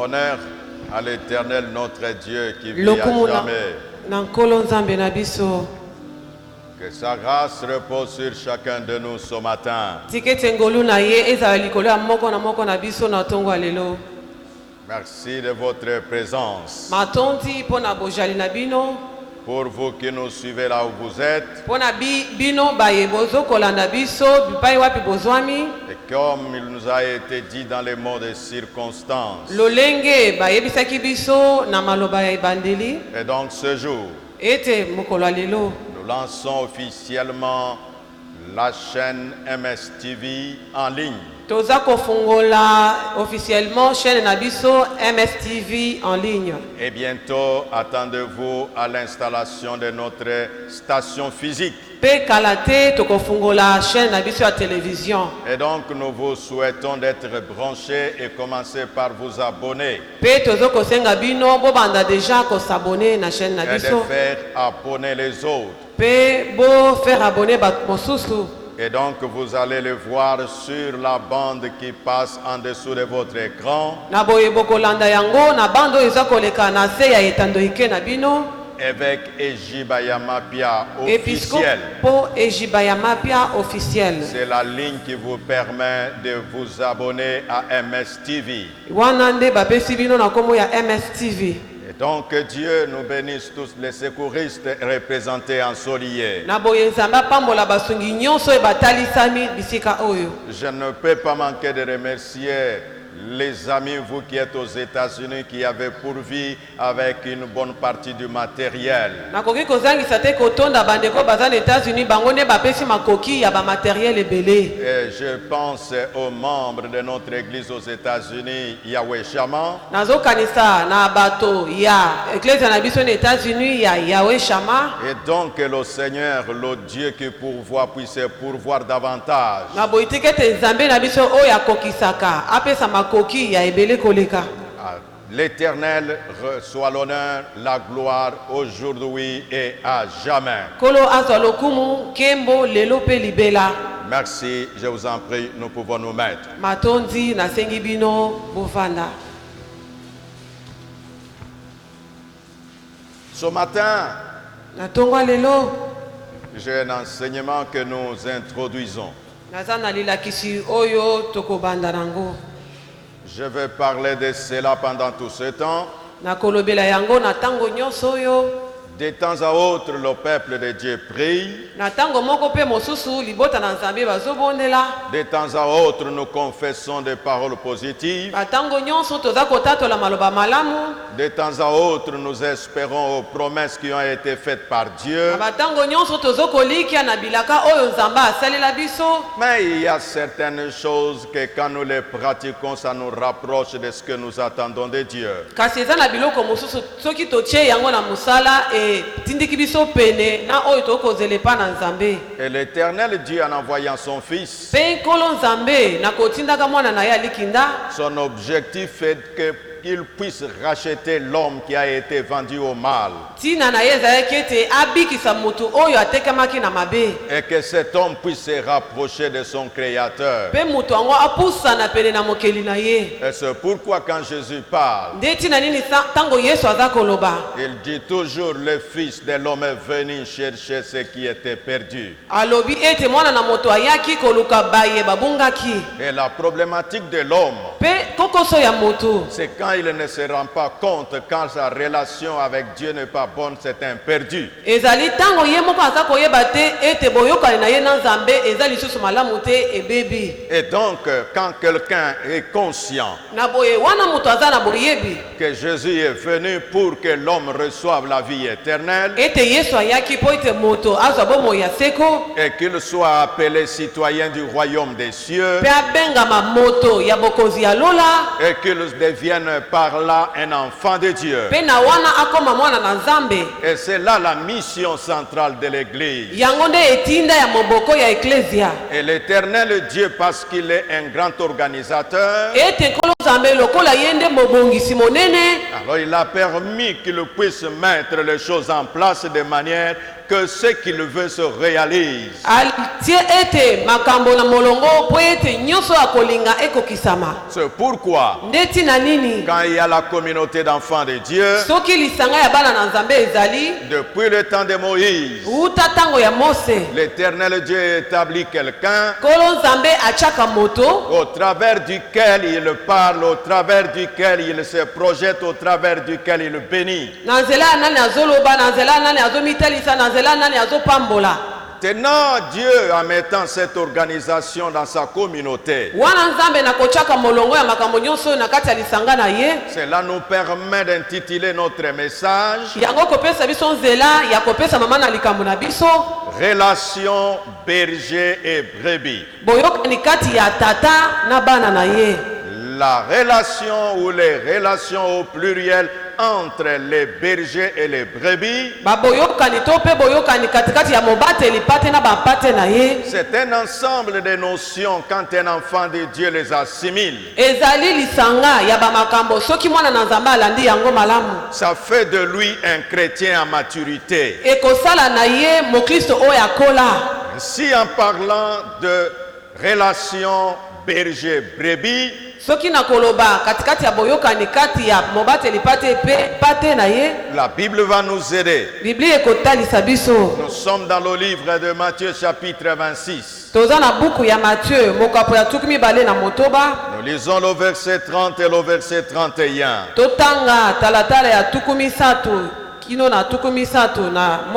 Honneur à l'Éternel notre Dieu qui vit à jamais. Que sa grâce repose sur chacun de nous ce matin. Merci de votre présence. Pour vous qui nous suivez là où vous êtes. Et comme il nous a été dit dans les mots de circonstances. Et donc ce jour, nous lançons officiellement la chaîne MSTV en ligne. Officiellement chaîne Nabiso MSTV en ligne. Et bientôt, attendez-vous à l'installation de notre station physique. Et donc, nous vous souhaitons d'être branchés et commencer par vous abonner. Et de faire abonner les autres. Et donc vous allez le voir sur la bande qui passe en dessous de votre écran. Évêque Ejibayamapia officiel. C'est la ligne qui vous permet de vous abonner à MSTV. Et donc Dieu nous bénisse tous les secouristes représentés en Solier. Je ne peux pas manquer de remercier les amis, vous qui êtes aux États-Unis, qui avez pourvu avec une bonne partie du matériel. Et je pense aux membres de notre église aux États-Unis, Yahweh Shammah. Et donc le Seigneur, le Dieu qui pourvoit, puisse pourvoir davantage. L'Éternel reçoit l'honneur, la gloire aujourd'hui et à jamais. Merci, je vous en prie, nous pouvons nous mettre. Ce matin, j'ai un enseignement que nous introduisons. Je vais parler de cela pendant tout ce temps. De temps à autre, le peuple de Dieu prie. De temps à autre, nous confessons des paroles positives. De temps à autre, nous espérons aux promesses qui ont été faites par Dieu. Mais il y a certaines choses que quand nous les pratiquons, ça nous rapproche de ce que nous attendons de Dieu. Et l'Éternel Dieu, en envoyant son Fils, son objectif est qu'il puisse racheter l'homme qui a été vendu au mal. Et que cet homme puisse se rapprocher de son Créateur. Et c'est pourquoi quand Jésus parle, il dit toujours le Fils de l'homme est venu chercher ce qui était perdu. Et la problématique de l'homme, c'est quand il ne se rend pas compte, quand sa relation avec Dieu n'est pas bonne, c'est un perdu. Et donc, quand quelqu'un est conscient que Jésus est venu pour que l'homme reçoive la vie éternelle et qu'il soit appelé citoyen du royaume des cieux et qu'il devienne par là un enfant de Dieu. Et c'est là la mission centrale de l'Église. Et l'Éternel Dieu, parce qu'il est un grand organisateur, alors il a permis qu'il puisse mettre les choses en place de manière que ce qu'il veut se réalise. C'est pourquoi, quand il y a la communauté d'enfants de Dieu, depuis le temps de Moïse, l'Éternel Dieu établit quelqu'un au travers duquel il parle, au travers duquel il se projette, au travers duquel il bénit. Maintenant, Dieu, en mettant cette organisation dans sa communauté, cela nous permet d'intituler notre message Relation berger et brebis. La relation ou les relations au pluriel entre les bergers et les brebis, c'est un ensemble de notions quand un enfant de Dieu les assimile. Ça fait de lui un chrétien en maturité. Si en parlant de relation berger-brebis, la Bible va nous aider. Nous sommes dans le livre de Matthieu chapitre 26. Nous lisons le verset 30 et le verset 31.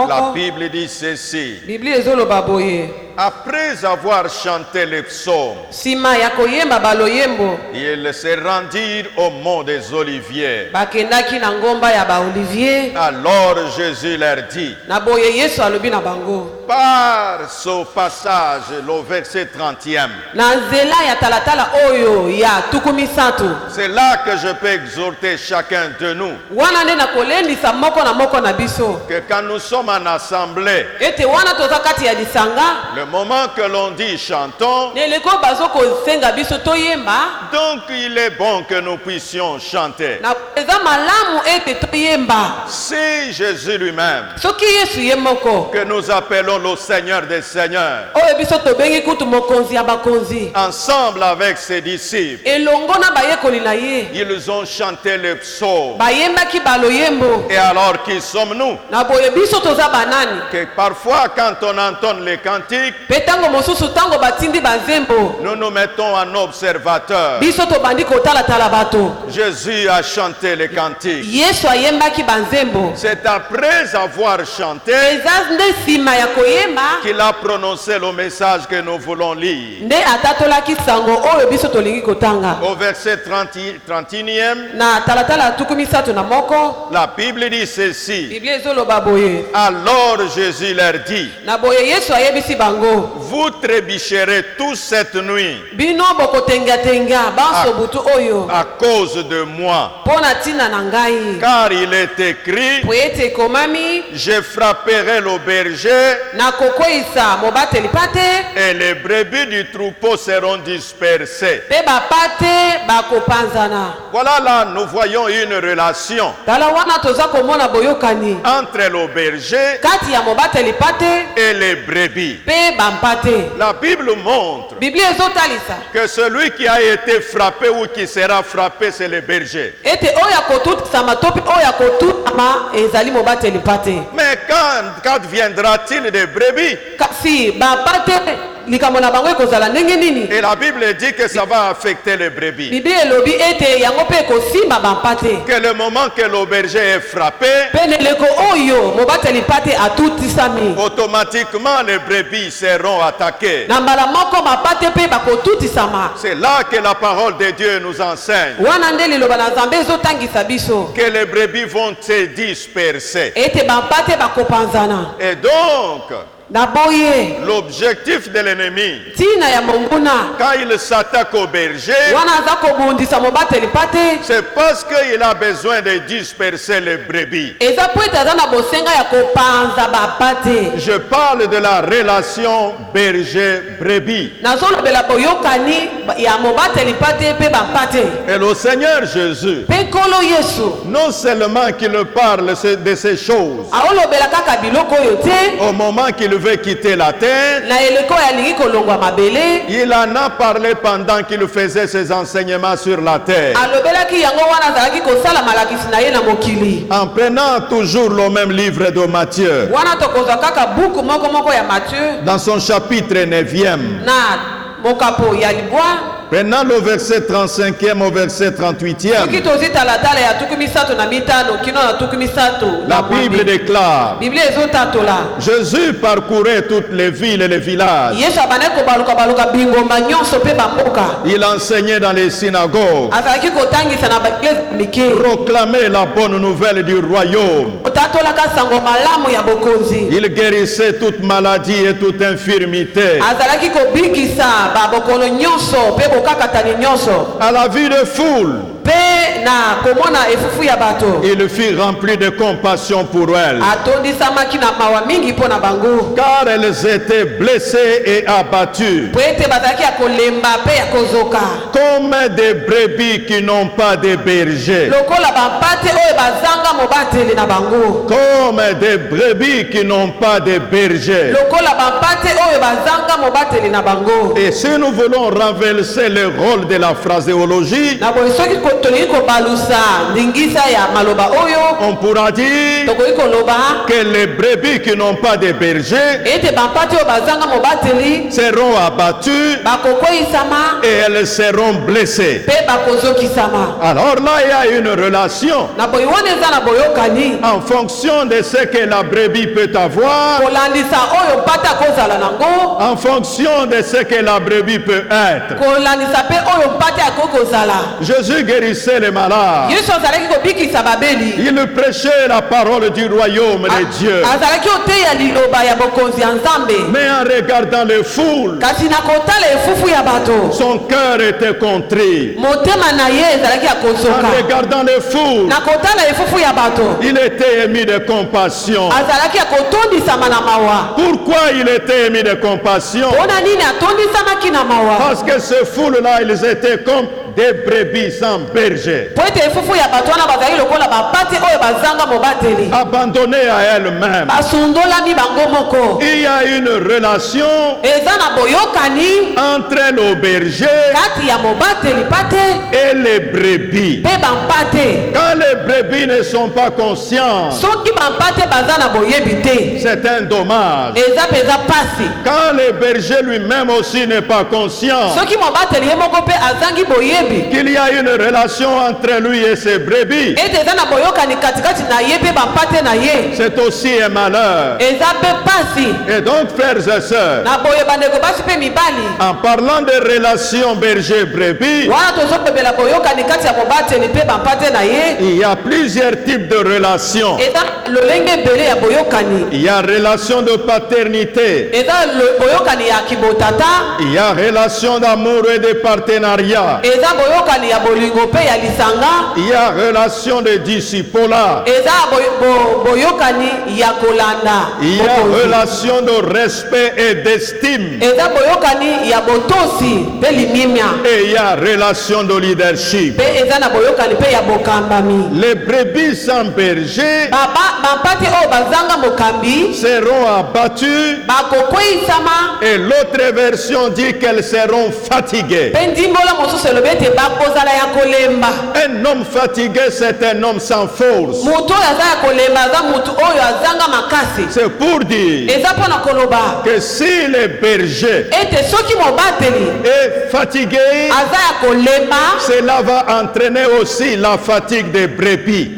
La Bible dit ceci. Après avoir chanté les psaumes, ils se rendirent au mont des Oliviers. Alors Jésus leur dit, par ce passage, le verset 30e, c'est là que je peux exhorter chacun de nous que quand nous sommes en assemblée, le moment que l'on dit chantons, donc il est bon que nous puissions chanter. C'est Jésus lui-même que nous appelons le Seigneur des Seigneurs, ensemble avec ses disciples, ils ont chanté le psaume. Et alors qui sommes-nous? Que parfois quand on entend les cantiques, nous nous mettons en observateur. Jésus a chanté les cantiques. C'est après avoir chanté qu'il a prononcé le message que nous voulons lire. Au verset 31e, la Bible dit ceci. Alors Jésus leur dit, vous trébucherez toute cette nuit à cause de moi. Car il est écrit, je frapperai le berger et les brebis du troupeau seront dispersées. Voilà, là nous voyons une relation entre le berger et les brebis. La Bible montre que celui qui a été frappé ou qui sera frappé, c'est le berger. Mais quand viendra-t-il des brebis? Et la Bible dit que ça va affecter les brebis. Que le moment que le berger est frappé, automatiquement les brebis seront attaquées. C'est là que la parole de Dieu nous enseigne que les brebis vont se disperser. Et donc L'objectif de l'ennemi, quand il s'attaque au berger, c'est parce qu'il a besoin de disperser les brebis. Je parle de la relation berger-brebis. Et le Seigneur Jésus, non seulement qu'il parle de ces choses, au moment qu'il veut quitter la terre, il en a parlé pendant qu'il faisait ses enseignements sur la terre. En prenant toujours le même livre de Matthieu, dans son chapitre 9e, prenant le verset 35e au verset 38e, la Bible déclare: Jésus parcourait toutes les villes et les villages. Il enseignait dans les synagogues, proclamait la bonne nouvelle du royaume. Il guérissait toute maladie et toute infirmité. À la vue de foule, il fut rempli de compassion pour elles, car elles étaient blessées et abattues, comme des brebis qui n'ont pas de berger. Comme des brebis qui n'ont pas de berger. Et si nous voulons renverser le rôle de la phraséologie, on pourra dire que les brebis qui n'ont pas de berger seront abattues et elles seront blessées. Alors là, il y a une relation en fonction de ce que la brebis peut avoir, en fonction de ce que la brebis peut être. Jésus guérissait les malades. Il prêchait la parole du royaume de Dieu. Mais en regardant les foules, son cœur était contrit. En regardant les foules, il était ému de compassion. Pourquoi il était ému de compassion? Parce que ces foules-là, ils étaient comme des brebis sans berger, abandonnées à elles-mêmes. Il y a une relation entre le berger et les brebis. Quand les brebis ne sont pas conscients, c'est un dommage. Quand le berger lui-même aussi n'est pas conscient qu'il y a une relation entre lui et ses brebis, c'est aussi un malheur. Et donc, frères et sœurs, en parlant de relations berger-brebis, il y a plusieurs types de relations. Il y a relation de paternité, il y a relation d'amour et de partenariat, il y a relation de discipolat, il y a relation de respect et d'estime, et il y a relation de leadership. Les brebis sans berger seront abattues, et l'autre version dit qu'elles seront fatiguées. Un homme fatigué, c'est un homme sans force. C'est pour dire que si le berger est fatigué, cela va entraîner aussi la fatigue des brebis.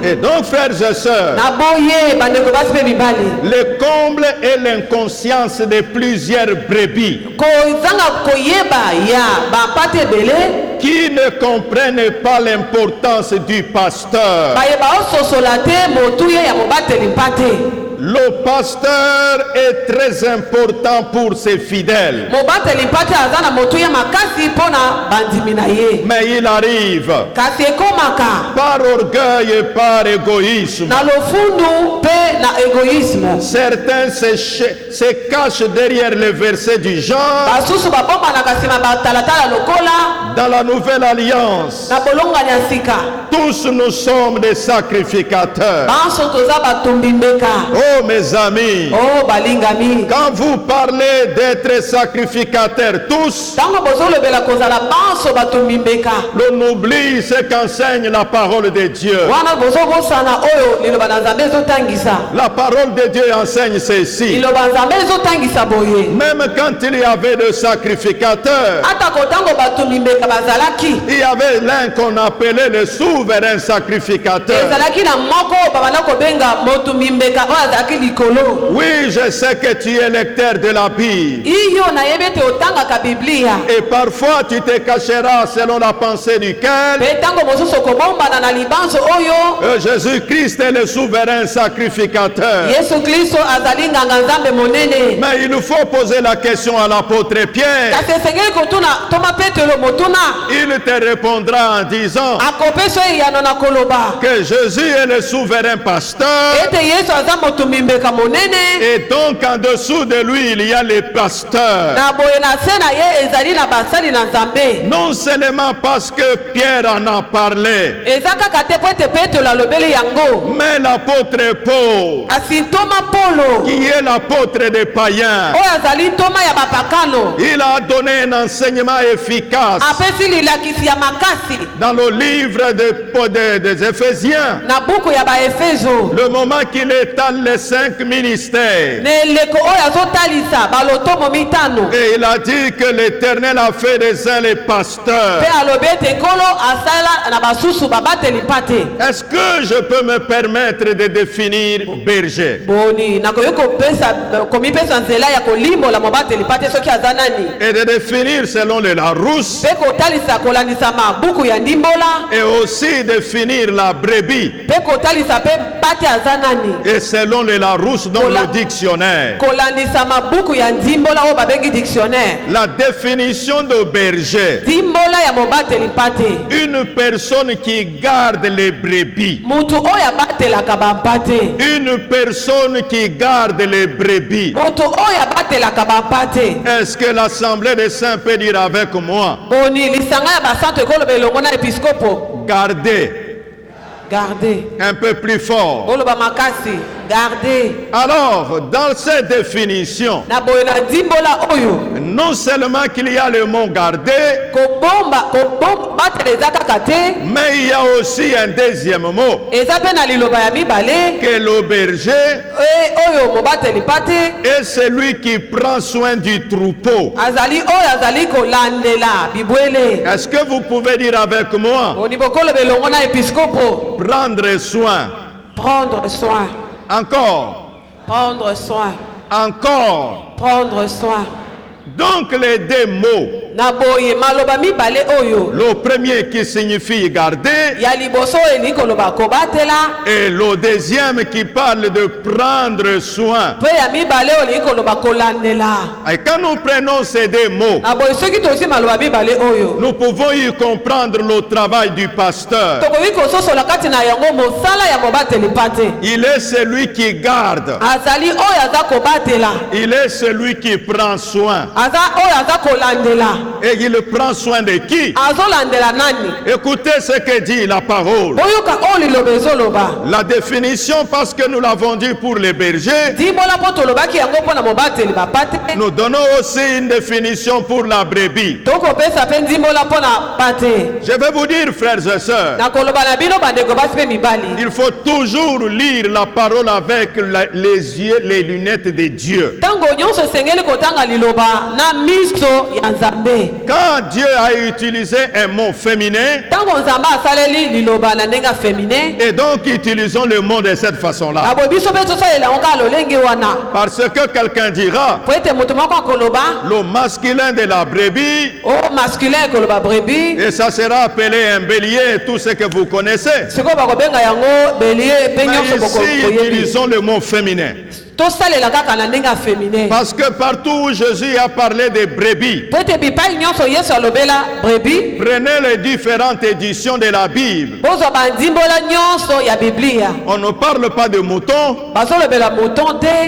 Et donc, frères et sœurs, le comble est l'inconscience de plusieurs brebis qui ne comprennent pas l'importance du pasteur. Le pasteur est très important pour ses fidèles. Mais il arrive par orgueil et par égoïsme. Certains se cachent derrière les versets du genre. Dans la nouvelle alliance, tous nous sommes des sacrificateurs. Oh mes amis, quand vous parlez d'être sacrificateurs tous, l'on oublie ce qu'enseigne la parole de Dieu. La parole de Dieu enseigne ceci. Même quand il y avait des sacrificateurs, il y avait l'un qu'on appelait le souverain sacrificateur. Oui, je sais que tu es lecteur de la Bible. Et parfois tu te cacheras selon la pensée du cœur. Jésus-Christ est le souverain sacrificateur. Mais il nous faut poser la question à l'apôtre Pierre. Il te répondra en disant que Jésus est le souverain pasteur. Et donc en dessous de lui il y a les pasteurs. Non seulement parce que Pierre en a parlé, mais l'apôtre Paul, qui est l'apôtre des païens, il a donné un enseignement efficace dans le livre des Éphésiens. Le moment qu'il étale les 5 ministères, et il a dit que l'Éternel a fait des uns les pasteurs. Est-ce que je peux me permettre de définir berger? Et de définir selon le Larousse, et aussi définir la brebis, et selon le Larousse dans le dictionnaire. La définition de berger: une personne qui garde les brebis. Une personne qui garde les brebis. Est-ce que l'Assemblée des Saints peut dire avec moi? Gardez. Gardez. Un peu plus fort. Gardez. Alors, dans cette définition, non seulement qu'il y a le mot garder, mais il y a aussi un deuxième mot, que le berger est celui qui prend soin du troupeau. Est-ce que vous pouvez dire avec moi? Prendre soin. Prendre soin. Encore. Prendre soin. Encore. Prendre soin. Donc les deux mots. Le premier qui signifie garder, et le deuxième qui parle de prendre soin. Et quand nous prenons ces deux mots, nous pouvons y comprendre le travail du pasteur. Il est celui qui garde. Il est celui qui prend soin. Et il prend soin de qui? Écoutez ce que dit la parole. La définition, parce que nous l'avons dit pour les bergers, nous donnons aussi une définition pour la brebis. Je vais vous dire, frères et sœurs, il faut toujours lire la parole avec les yeux, les lunettes de Dieu. Quand Dieu a utilisé un mot féminin, et donc utilisons le mot de cette façon-là. Parce que quelqu'un dira, le masculin de la brebis, et ça sera appelé un bélier, tout ce que vous connaissez. Mais ici, utilisons le mot féminin. Parce que partout où Jésus a parlé de brebis, prenez les différentes éditions de la Bible. On ne parle pas de mouton,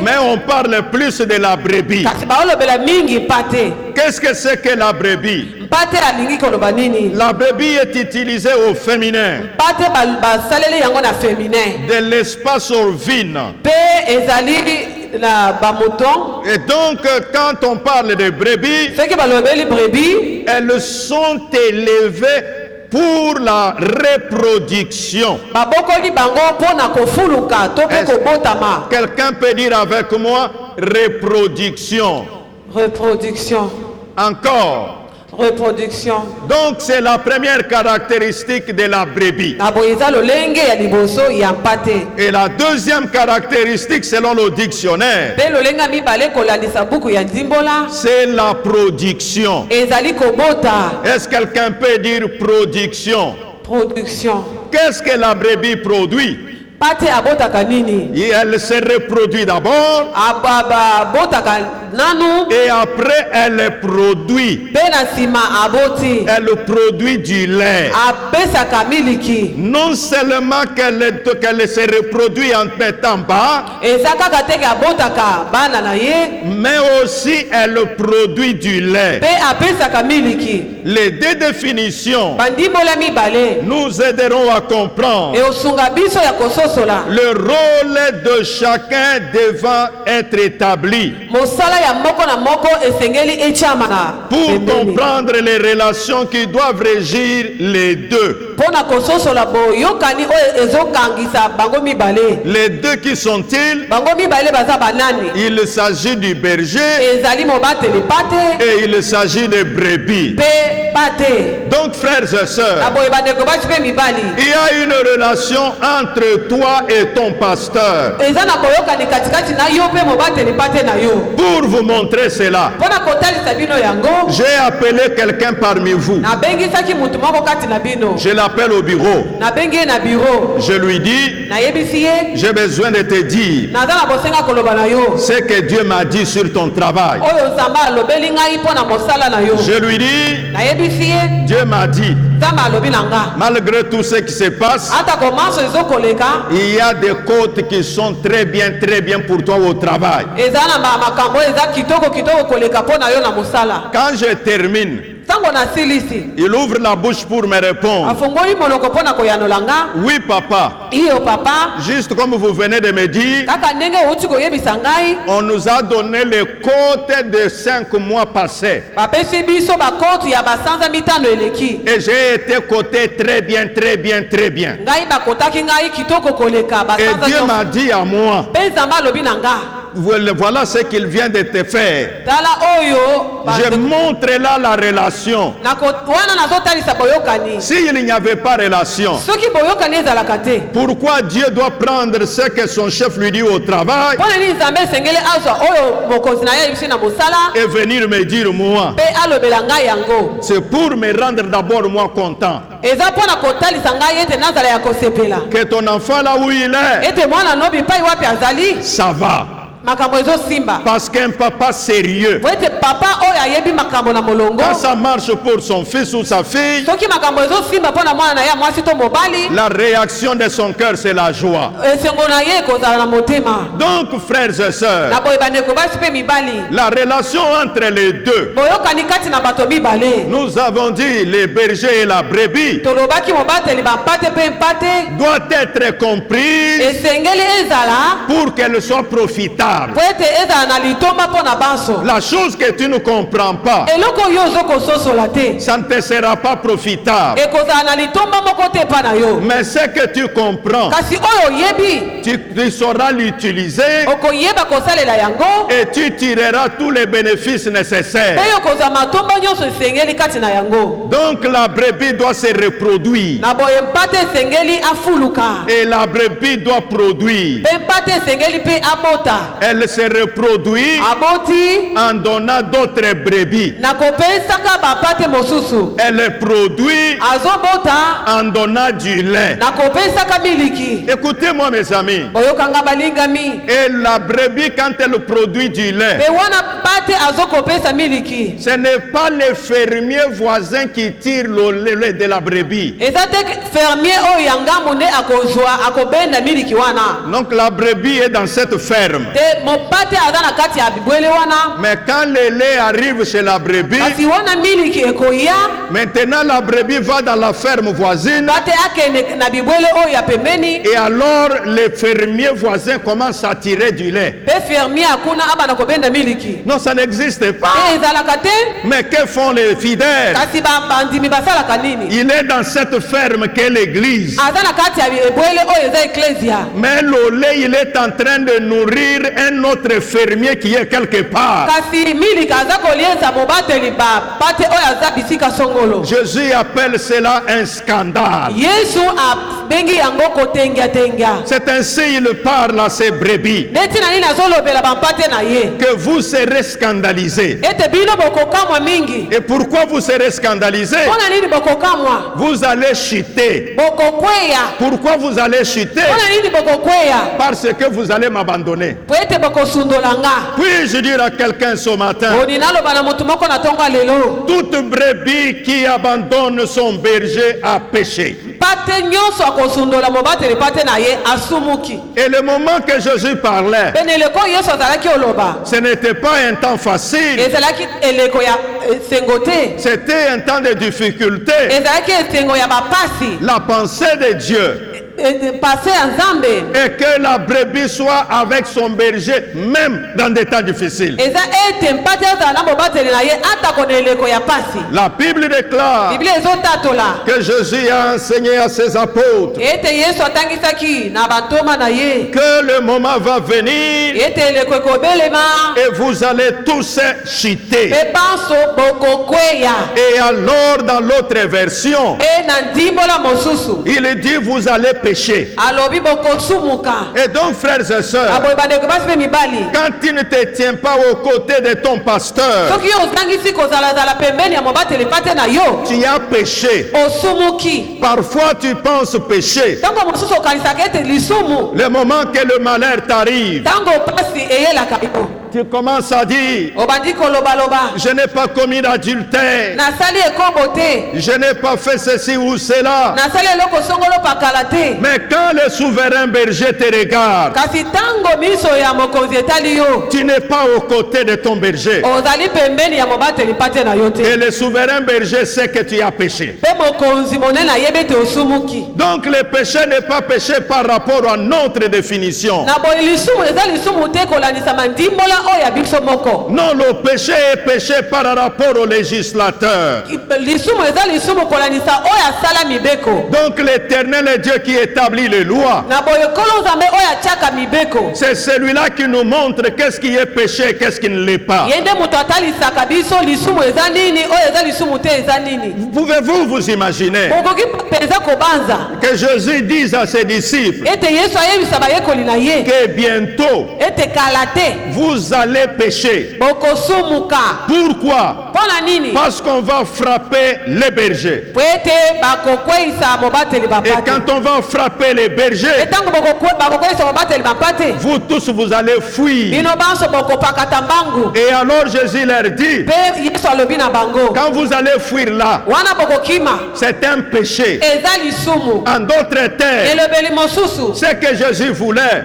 mais on parle plus de la brebis. Qu'est-ce que c'est que la brebis? La brebis est utilisée au féminin, de l'espace ovine. Et donc, quand on parle de brebis, elles sont élevées pour la reproduction. Quelqu'un peut dire avec moi reproduction. Reproduction. Encore. Reproduction. Donc c'est la première caractéristique de la brebis. Et la deuxième caractéristique selon le dictionnaire, c'est la production. Est-ce que quelqu'un peut dire production? Production. Qu'est-ce que la brebis produit? Et elle se reproduit d'abord, et après elle produit. Elle produit du lait. Non seulement qu'elle se reproduit en mettant bas, mais aussi elle produit du lait. Les deux définitions nous aideront à comprendre le rôle de chacun devant être établi pour comprendre les relations qui doivent régir les deux. Les deux qui sont-ils? Il s'agit du berger et il s'agit des brebis. Donc frères et sœurs, il y a une relation entre toi et ton pasteur. Pour vous montrer cela, j'ai appelé quelqu'un parmi vous. Je l'appelle au bureau. Je lui dis, j'ai besoin de te dire ce que Dieu m'a dit sur ton travail. Je lui dis, Dieu m'a dit, malgré tout ce qui se passe, il y a des côtes qui sont très bien pour toi au travail. Quand je termine, il ouvre la bouche pour me répondre. Oui papa. Juste comme vous venez de me dire, on nous a donné les côtes de 5 mois passés. Et j'ai été coté très bien. Et Dieu m'a dit à moi, voilà ce qu'il vient de te faire. Je montre là la relation. S'il n'y avait pas relation, pourquoi Dieu doit prendre ce que son chef lui dit au travail et venir me dire moi? C'est pour me rendre d'abord moi content que ton enfant là où il est, ça va. Parce qu'un papa sérieux, quand ça marche pour son fils ou sa fille, la réaction de son cœur c'est la joie. Donc frères et sœurs, la relation entre les deux, nous avons dit les bergers et la brebis, doit être comprise pour qu'elle soit profitable. profitable. La chose que tu ne comprends pas, ça ne te sera pas profitable. Mais ce que tu comprends, tu sauras l'utiliser et tu tireras tous les bénéfices nécessaires. Donc la brebis doit se reproduire. Et la brebis doit produire. Elle se reproduit en donnant d'autres brebis. Elle produit en donnant du lait. Écoutez-moi mes amis. Et la brebis, quand elle produit du lait, ce n'est pas le fermier voisin qui tire le lait de la brebis. Donc la brebis est dans cette ferme. Mais quand le lait arrive chez la brebis, maintenant la brebis va dans la ferme voisine. Et alors le fermier voisin commence à tirer du lait. Non, ça n'existe pas. Mais que font les fidèles? Il est dans cette ferme qu'est l'église. Mais le lait, il est en train de nourrir un autre fermier qui est quelque part. Jésus appelle cela un scandale. C'est ainsi il parle à ses brebis, que vous serez scandalisés. Et pourquoi vous serez scandalisés? Vous allez chuter. Pourquoi vous allez chuter? Parce que vous allez m'abandonner. Puis-je dire à quelqu'un ce matin, toute brebis qui abandonne son berger a péché. Et le moment que Jésus parlait, ce n'était pas un temps facile. C'était un temps de difficulté. La pensée de Dieu et que la brebis soit avec son berger même dans des temps difficiles. La Bible déclare que Jésus a enseigné à ses apôtres que le moment va venir et vous allez tous chuter. Et alors dans l'autre version, il dit vous allez péché. Et donc frères et sœurs, quand tu ne te tiens pas aux côtés de ton pasteur, tu as péché. Parfois tu penses pécher. Le moment que le malheur t'arrive, tu commences à dire je n'ai pas commis d'adultère, je n'ai pas fait ceci ou cela. Mais quand le souverain berger te regarde, tu n'es pas aux côtés de ton berger. Et le souverain berger sait que tu as péché. Donc le péché n'est pas péché par rapport à notre définition. Non, le péché est péché par rapport au législateur. Donc l'Éternel est Dieu qui établit les lois. C'est celui-là qui nous montre qu'est-ce qui est péché et qu'est-ce qui ne l'est pas. Pouvez-vous vous imaginer que Jésus dise à ses disciples que bientôt vous allez pécher? Pourquoi? Parce qu'on va frapper les bergers. Et quand on va frapper les bergers, vous tous vous allez fuir. Et alors Jésus leur dit, quand vous allez fuir là, c'est un péché. En d'autres termes, ce que Jésus voulait,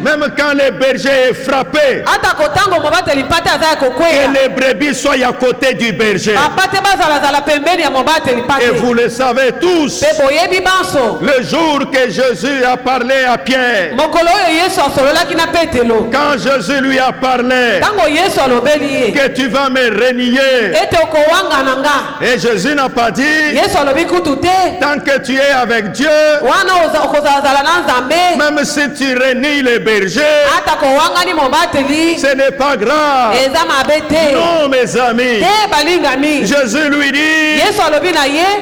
même quand les bergers frappent frapper. Que les brebis soient à côté du berger. Et vous le savez tous. Le jour que Jésus a parlé à Pierre. Quand Jésus lui a parlé. Que tu vas me renier. Et Jésus n'a pas dit. Tant que tu es avec Dieu. Même si tu renies les bergers. Ce n'est pas grave. Non, mes amis. Jésus lui dit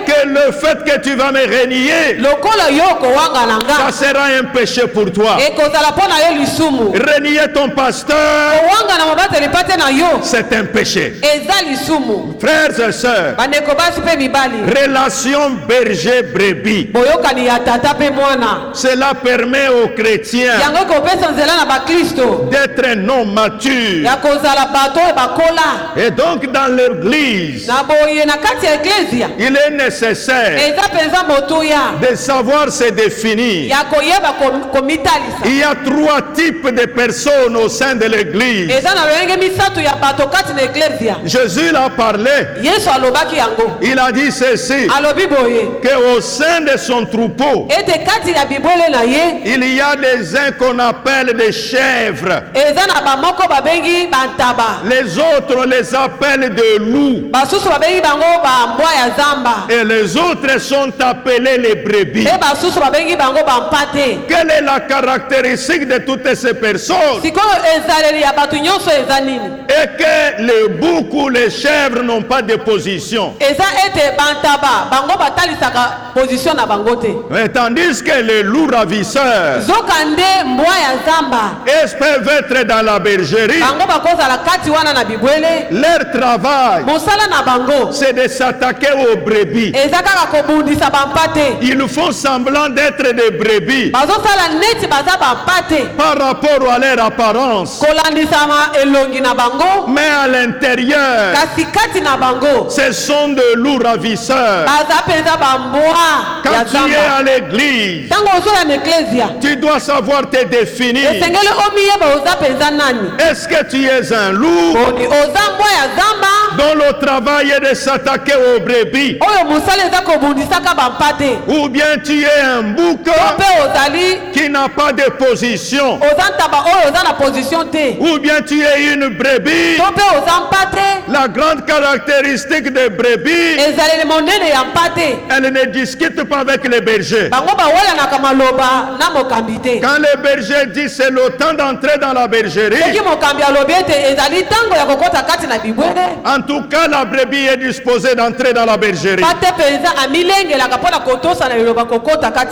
que le fait que tu vas me renier, ça sera un péché pour toi. Renier ton pasteur, c'est un péché. Frères et sœurs, relation berger-brebis, cela permet aux chrétiens d'être un homme mature. Et donc dans l'église, il est nécessaire de savoir se définir. Il y a 3 types de personnes au sein de l'église. Jésus l'a parlé. Il a dit ceci, qu'au sein de son troupeau, il y a des uns qu'on appelle des chèvres. Les autres les appellent des loups. Et les autres sont appelés les brebis. Quelle est la caractéristique de toutes ces personnes? Et que les boucs ou les chèvres n'ont pas de position. Mais tandis que les loups ravisseurs, ils peuvent être dans la bergerie. Leur travail, c'est de s'attaquer aux brebis. Ils font semblant d'être des brebis par rapport à leur apparence. Mais à l'intérieur, ce sont de loups ravisseurs. Quand tu es à l'église, tu dois savoir te définir. Est-ce que tu es un loup dont le travail est de s'attaquer aux brebis? Ou bien tu es un bouc qui n'a pas de position? Ou bien tu es une brebis? La grande caractéristique des brebis, elle ne discute pas avec les bergers. Quand le berger dit c'est le temps d'entrer dans la bergerie, en tout cas la brebis est disposée d'entrer dans la bergerie.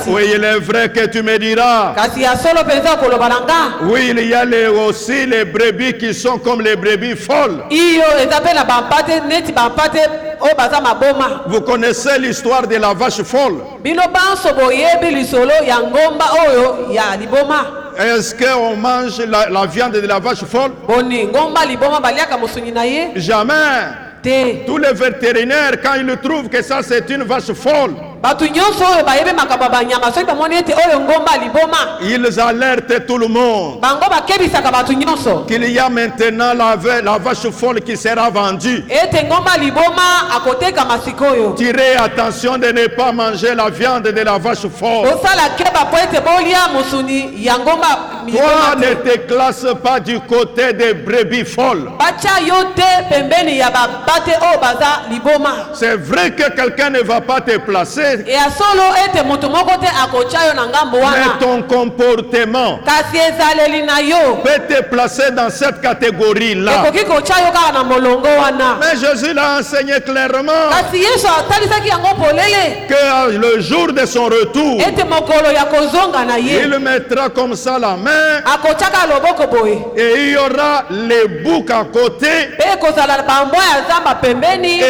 Oui, il est vrai que tu me diras. Oui, il y a aussi les brebis qui sont comme les brebis folles. Vous connaissez l'histoire de la vache folle? Est-ce qu'on mange la viande de la vache folle? Jamais. Tous les vétérinaires, quand ils trouvent que ça c'est une vache folle, ils alertent tout le monde qu'il y a maintenant la vache folle qui sera vendue. Tirez attention de ne pas manger la viande de la vache folle. Toi ne te classe pas du côté des brebis folles. C'est vrai que quelqu'un ne va pas te placer, mais ton comportement peut te placer dans cette catégorie-là. Mais Jésus l'a enseigné clairement que le jour de son retour, il mettra comme ça la main et il y aura les boucs à côté et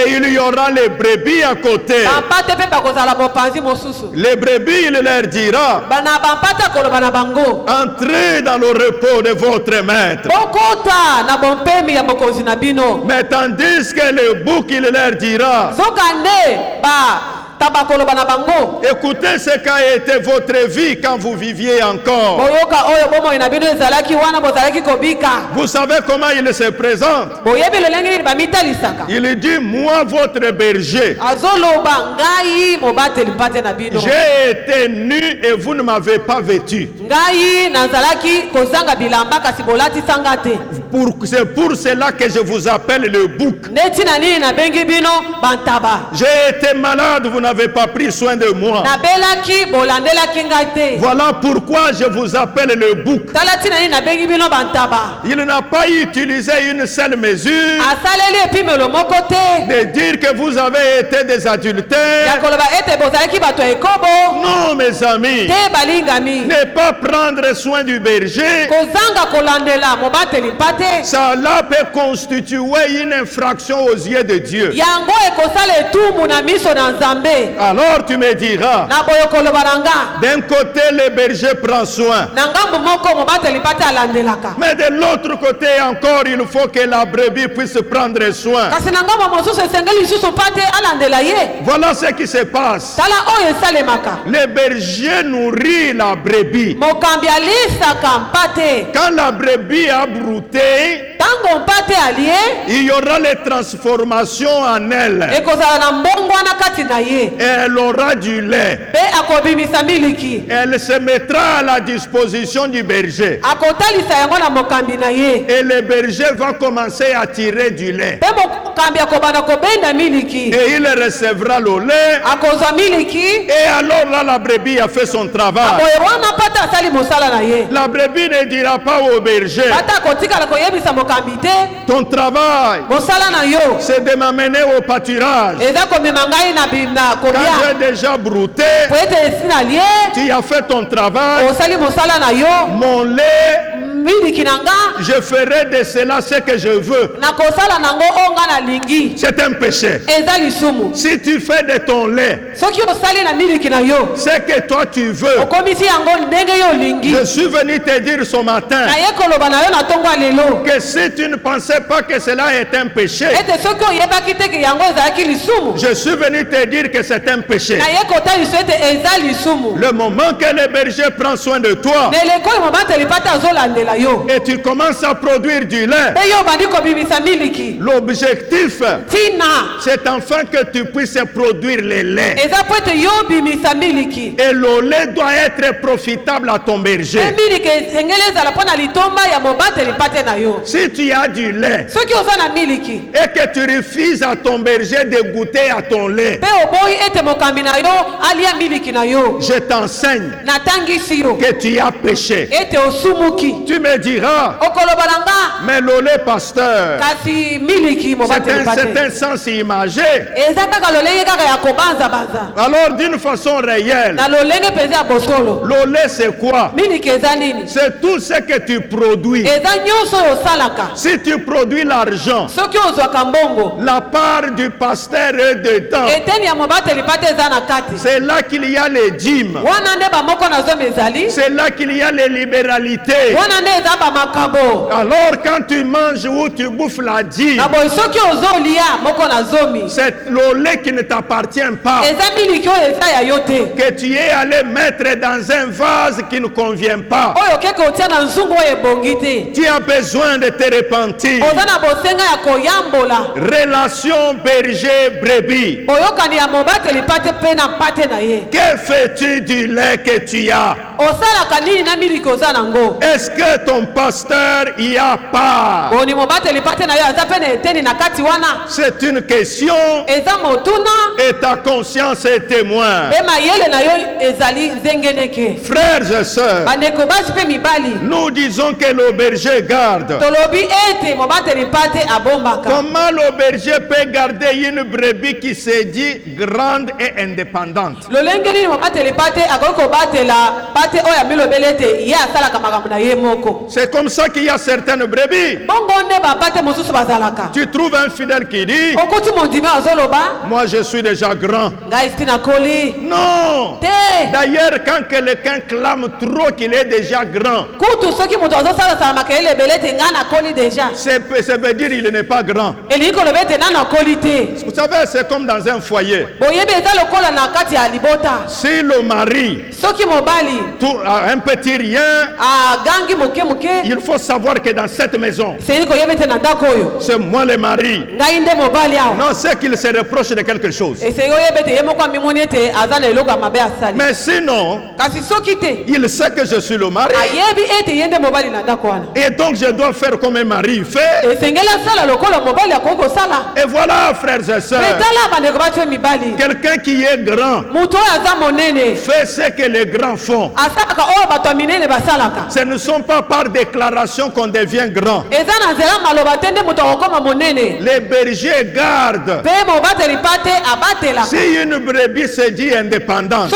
il y aura les brebis à côté. Les brebis, il leur dira: entrez dans le repos de votre maître. Mais tandis que le bouc, il leur dira: Écoutez ce qu'a été votre vie quand vous viviez encore. Vous savez comment il se présente? Il dit, moi votre berger. J'ai été nu et vous ne m'avez pas vêtu. C'est pour cela que je vous appelle le bouc. J'ai été malade, vous n'avez pas pris soin de moi. Voilà pourquoi je vous appelle le bouc. Il n'a pas utilisé une seule mesure de dire que vous avez été des adultères. Non, mes amis, ne pas prendre soin du berger, cela peut constituer une infraction aux yeux de Dieu. Alors tu me diras, d'un côté le berger prend soin, mais de l'autre côté encore il faut que la brebis puisse prendre soin. Voilà ce qui se passe. Le berger nourrit la brebis. Quand la brebis a brouté, il y aura les transformations en elle. Elle aura du lait. Elle se mettra à la disposition du berger. Et le berger va commencer à tirer du lait. Et il recevra le lait. Et alors là, la brebis a fait son travail. La brebis ne dira pas au berger, ton travail, c'est de m'amener au pâturage. Quand j'ai déjà brouté, tu as fait ton travail. Mon lait, je ferai de cela ce que je veux. C'est un péché. Si tu fais de ton lait ce que toi tu veux, je suis venu te dire ce matin que si tu ne pensais pas que cela est un péché, je suis venu te dire que c'est un péché. Le moment que le berger prend soin de toi et tu commences à produire du lait, l'objectif c'est enfin que tu puisses produire le lait. Et le lait doit être profitable à ton berger. Si tu as du lait et que tu refuses à ton berger de goûter à ton lait, je t'enseigne que tu as péché. Tu me diras, mais le lait pasteur, c'est un sens imagé. Alors d'une façon réelle, le lait c'est quoi? C'est tout ce que tu produis. Si tu produis l'argent, la part du pasteur est dedans. C'est là qu'il y a les dîmes. C'est là qu'il y a les libéralités. Alors quand tu manges ou tu bouffes la dîme, c'est le lait qui ne t'appartient pas, que tu es allé mettre dans un vase qui ne convient pas. Tu as besoin de te repentir. Relation berger-brebis. Que fais-tu du lait que tu as? Est-ce que ton pasteur y a part? C'est une question et ta conscience est témoin. Frères et sœurs, nous disons que le berger garde. Comment le berger peut garder une brebis qui se dit grande et indépendante? C'est comme ça qu'il y a certaines brebis. Tu trouves un fidèle qui dit, moi je suis déjà grand. Non. D'ailleurs, quand quelqu'un clame trop qu'il est déjà grand, ça veut dire qu'il n'est pas grand. Vous savez, c'est comme dans un foyer. Si le mari a un petit rien, il faut savoir que dans cette maison, c'est moi le mari. Non, c'est qu'il se reproche de quelque chose. Mais sinon, il sait que je suis le mari. Et donc je dois faire comme un mari fait. Et voilà, frères et sœurs, quelqu'un qui est grand fait ce que les grands font. Ce ne sont pas par déclaration qu'on devient grand. Les bergers gardent. Si une brebis se dit indépendante,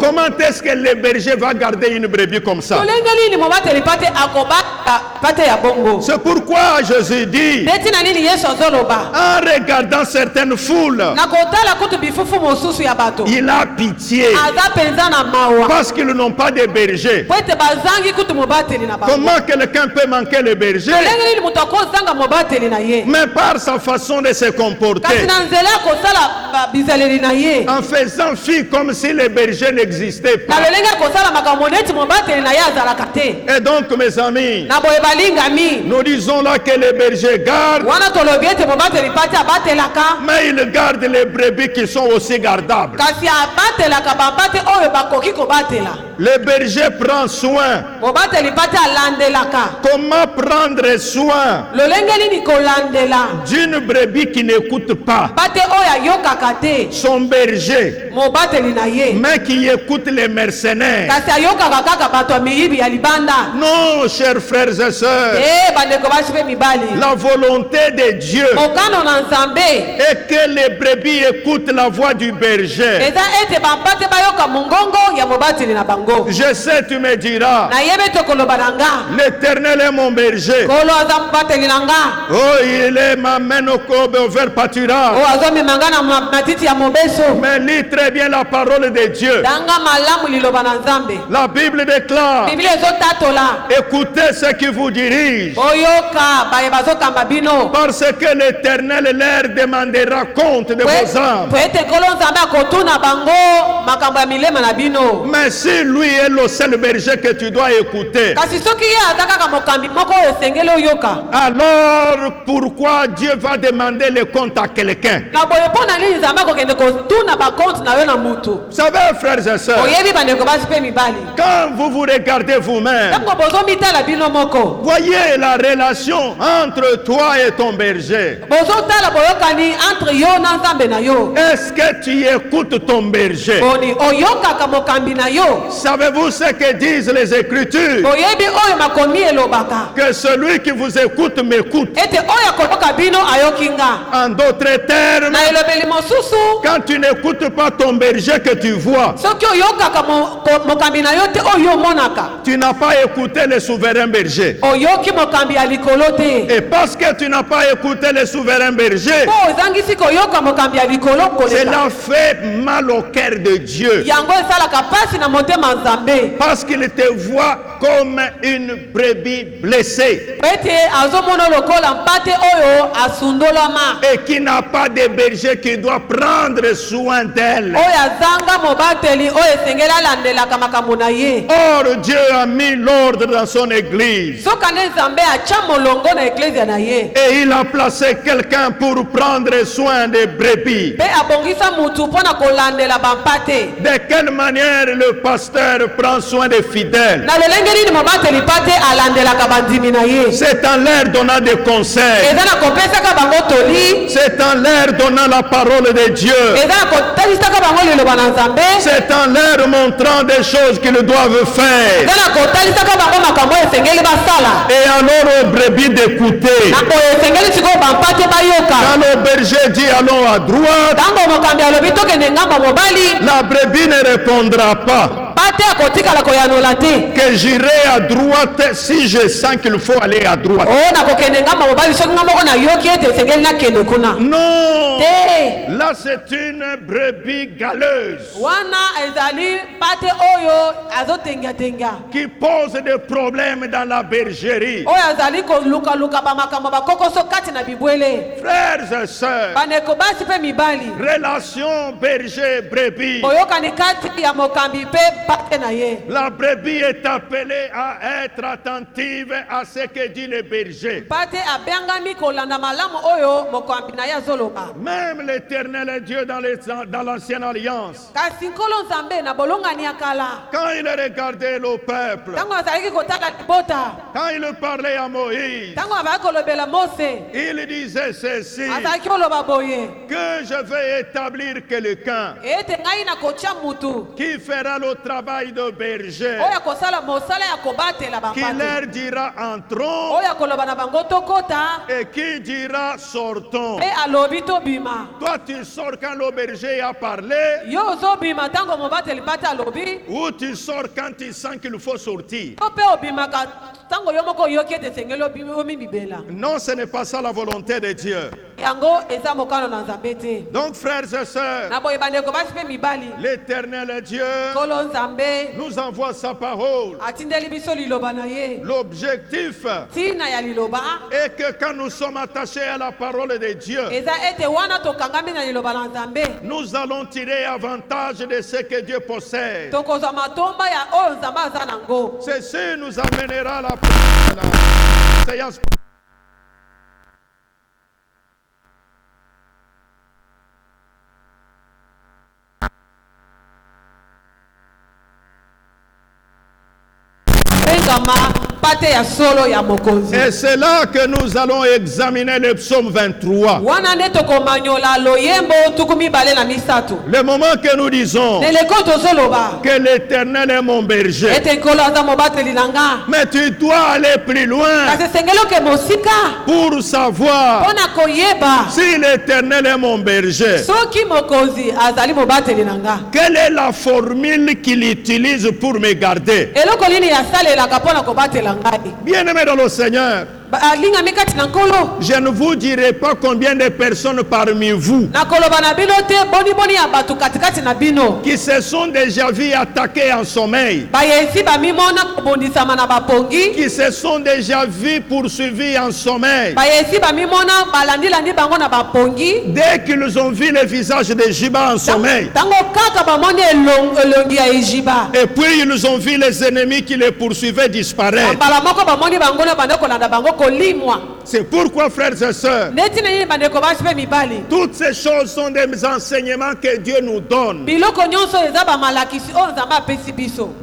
comment est-ce que le berger va garder une brebis comme ça? C'est pourquoi Jésus dit, en regardant certaines foules, il a pitié parce qu'ils n'ont pas de berger. Comment quelqu'un peut manquer le berger? Mais par sa façon de se comporter, en faisant fi comme si le berger n'existait pas. Et donc, mes amis, nous disons là que les bergers gardent, mais ils gardent les brebis qui sont aussi gardables. Le berger prend soin. Comment prendre soin d'une brebis qui n'écoute pas son berger, mais qui écoute les mercenaires? Non, chers frères et sœurs, la volonté de Dieu est que les brebis écoutent la voix du berger. Je sais, tu me diras, l'Éternel est mon berger. Oh, il est ma main au vert pâturage. Mais lis très bien la parole de Dieu. La Bible déclare, écoutez ce qui vous dirige, parce que l'Éternel leur demandera compte de vos âmes. Mais si lui est le seul berger que tu dois écouter, alors pourquoi Dieu va demander le compte à quelqu'un? Vous savez, frères et sœurs, quand vous vous regardez vous-même, voyez la relation entre toi et ton berger. Est-ce que tu écoutes ton berger? Savez-vous ce que disent les Écritures? Que celui qui vous écoute m'écoute. En d'autres termes, quand tu n'écoutes pas ton berger que tu vois, tu n'as pas écouté le souverain berger. Et parce que tu n'as pas écouté le souverain berger, cela fait mal au cœur de Dieu. Parce qu'il te voit comme une brebis blessée et qui n'a pas de berger qui doit prendre soin d'elle. Or, Dieu a mis l'ordre dans son église et il a placé quelqu'un pour prendre soin des brebis. De quelle manière le pasteur prend soin des fidèles? C'est en leur donnant des conseils. C'est en leur donnant la parole de Dieu. C'est en leur montrant des choses qu'ils doivent faire. Et alors aux brebis d'écouter. Quand le berger dit allons à droite, la brebis ne répondra pas. que j'irai à droite si je sens qu'il faut aller à droite. Non, là c'est une brebis galeuse qui pose des problèmes dans la bergerie. Frères et sœurs, relation berger-brebis. La brebis est appelée à être attentive à ce que dit le berger. Même l'Éternel Dieu dans l'Ancienne Alliance, quand il regardait le peuple, quand il parlait à Moïse, il disait ceci, que je vais établir quelqu'un qui fera le travail de berger, qui leur dira entrons et qui dira sortons. Toi tu sors quand le berger a parlé, ou tu sors quand tu sens qu'il faut sortir. Non, ce n'est pas ça la volonté de Dieu. Donc frères et sœurs, l'Éternel Dieu nous envoie sa parole. L'objectif est que quand nous sommes attachés à la parole de Dieu, nous allons tirer avantage de ce que Dieu possède. Ceci nous amènera à la séance. Et c'est là que nous allons examiner le psaume 23. Le moment que nous disons que l'Éternel est mon berger, mais tu dois aller plus loin pour savoir si l'Éternel est mon berger. Quelle est la formule qu'il utilise pour me garder? Bien-aimés dans le Seigneur, je ne vous dirai pas combien de personnes parmi vous qui se sont déjà vus attaquer en sommeil, qui se sont déjà vus poursuivis en sommeil. Dès qu'ils ont vu le visage de Jiba en sommeil, et puis ils ont vu les ennemis qui les poursuivaient disparaître. C'est pourquoi, frères et sœurs, toutes ces choses sont des enseignements que Dieu nous donne.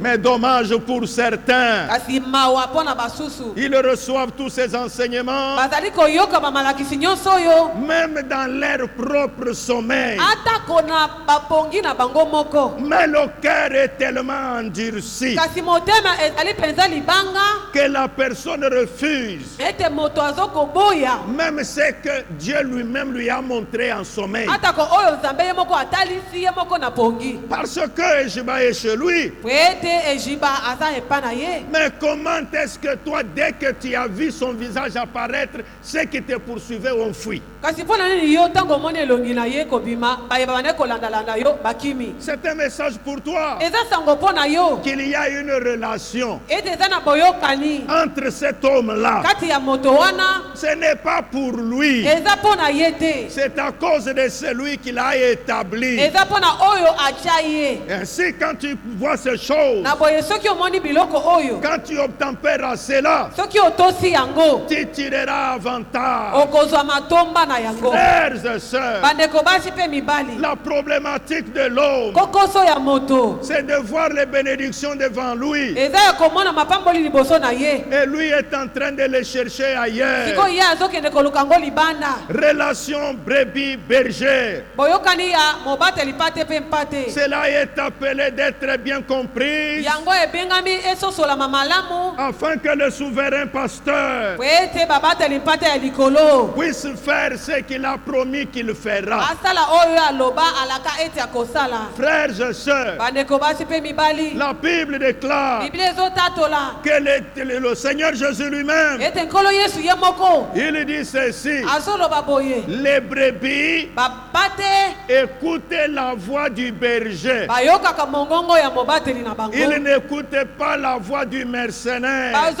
Mais dommage pour certains, ils reçoivent tous ces enseignements même dans leur propre sommeil. Mais le cœur est tellement endurci que la personne refuse même ce que Dieu lui-même lui a montré en sommeil. Parce que Ejiba est chez lui. Mais comment est-ce que toi, dès que tu as vu son visage apparaître, ceux qui te poursuivaient ont fui? C'est un message pour toi qu'il y a une relation entre cet homme-là. Ce n'est pas pour lui, c'est à cause de celui qui l'a établi. Ainsi, quand tu vois ces choses, quand tu obtempères à cela, tu tireras avantage. Frères et sœurs, la problématique de l'homme, c'est de voir les bénédictions devant lui, et lui est en train de les chercher ailleurs. Relation brebis-berger. Cela est appelé d'être bien compris afin que le souverain pasteur puisse faire ce qu'il a promis qu'il fera. Frères et sœurs, la Bible déclare que le Seigneur Jésus lui-même, il dit ceci: les brebis écoutaient la voix du berger. Ils n'écoutaient pas la voix du mercenaire.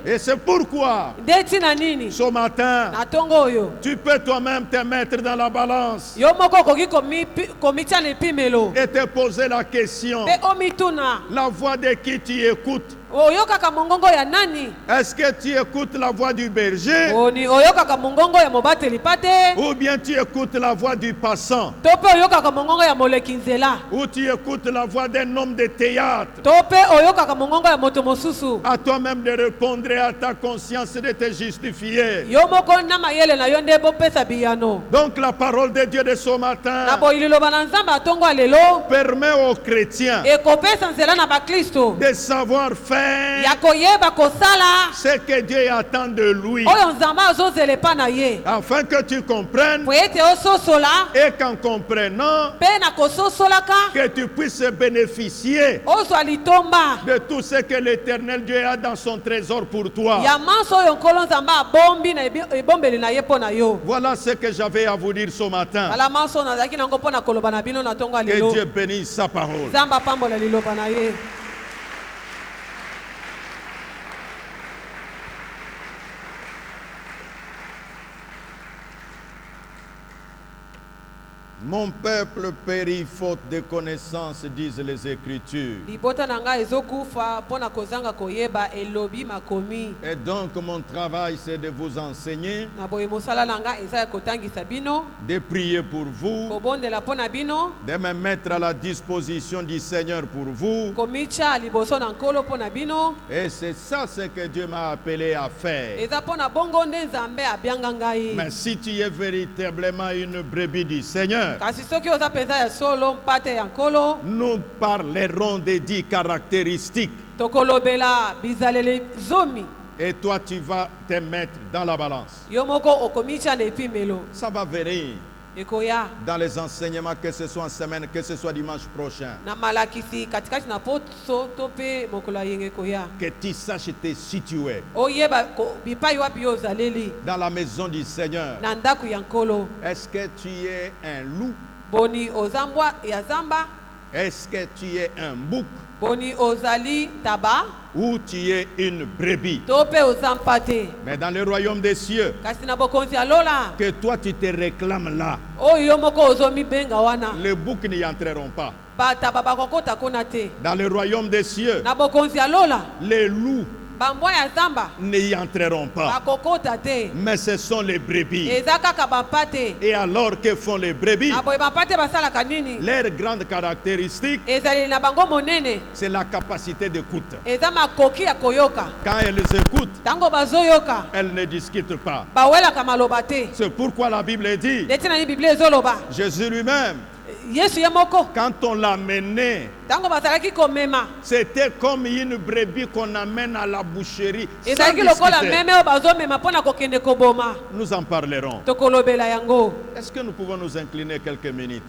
Et c'est pourquoi ce matin, tu peux toi-même te mettre dans la balance et te poser la question: la voix de qui tu écoutes? Est-ce que tu écoutes la voix du berger ou bien tu écoutes la voix du passant, ou tu écoutes la voix d'un homme de théâtre? À toi-même de répondre et à ta conscience de te justifier. Donc la parole de Dieu de ce matin permet aux chrétiens de savoir faire ce que Dieu attend de lui, afin que tu comprennes et qu'en comprenant que tu puisses bénéficier de tout ce que l'Éternel Dieu a dans son trésor pour toi. Voilà ce que j'avais à vous dire ce matin. Que Dieu bénisse sa parole. Mon peuple périt faute de connaissances, disent les Écritures. Et donc mon travail, c'est de vous enseigner, de prier pour vous, de me mettre à la disposition du Seigneur pour vous. Et c'est ça ce que Dieu m'a appelé à faire. Mais si tu es véritablement une brebis du Seigneur, nous parlerons des 10 caractéristiques. Et toi, tu vas te mettre dans la balance. Ça va venir dans les enseignements, que ce soit en semaine, que ce soit dimanche prochain. Que tu saches te situer dans la maison du Seigneur. Est-ce que tu es un loup? Est-ce que tu es un bouc? Ou tu es une brebis? Mais dans le royaume des cieux, que toi tu te réclames là, les boucs n'y entreront pas. Dans le royaume des cieux, les loups n'y entreront pas. Mais ce sont les brebis. Et alors, que font les brebis? Leur grande caractéristique, c'est la capacité d'écoute. Quand elles écoutent, elles ne discutent pas. C'est pourquoi la Bible dit, Jésus lui-même, quand on l'a mené, c'était comme une brebis qu'on amène à la boucherie. Nous en parlerons. Est-ce que nous pouvons nous incliner quelques minutes?